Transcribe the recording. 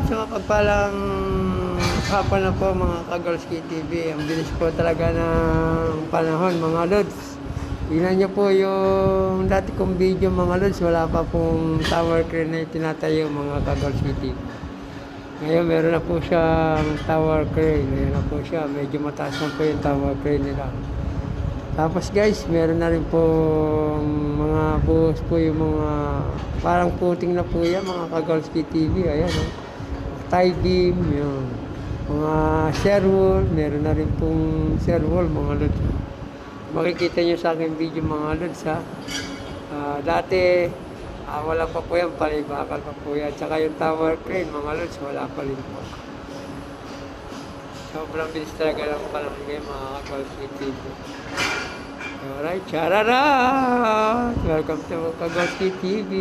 Sa mapagpalang hapon na po mga Kagolski TV. Ang bilis po talaga ng panahon mga lods. Tingnan nyo po yung dati kong video mga lods. Wala pa pong tower crane na tinatayo mga Kagolski TV. Ngayon meron na po siyang tower crane. Meron na po siya. Medyo mataas na po yung tower crane nila. Tapos guys, meron na rin po mga buhos po yung mga parang puting na po yan mga Kagolski TV. Ayan o. Tie beam, yun. Mga sherwool, meron na rin pong sherwool mga lods. Makikita nyo sa aking video mga lods ha. Dati, wala pa po yan, palibakal pa po yan. Tsaka yung tower crane mga lods, wala pa rin po. Sobrang bilis talaga lang pala ngayon mga Kagolski TV. Alright, charara! Welcome to Kagolski TV.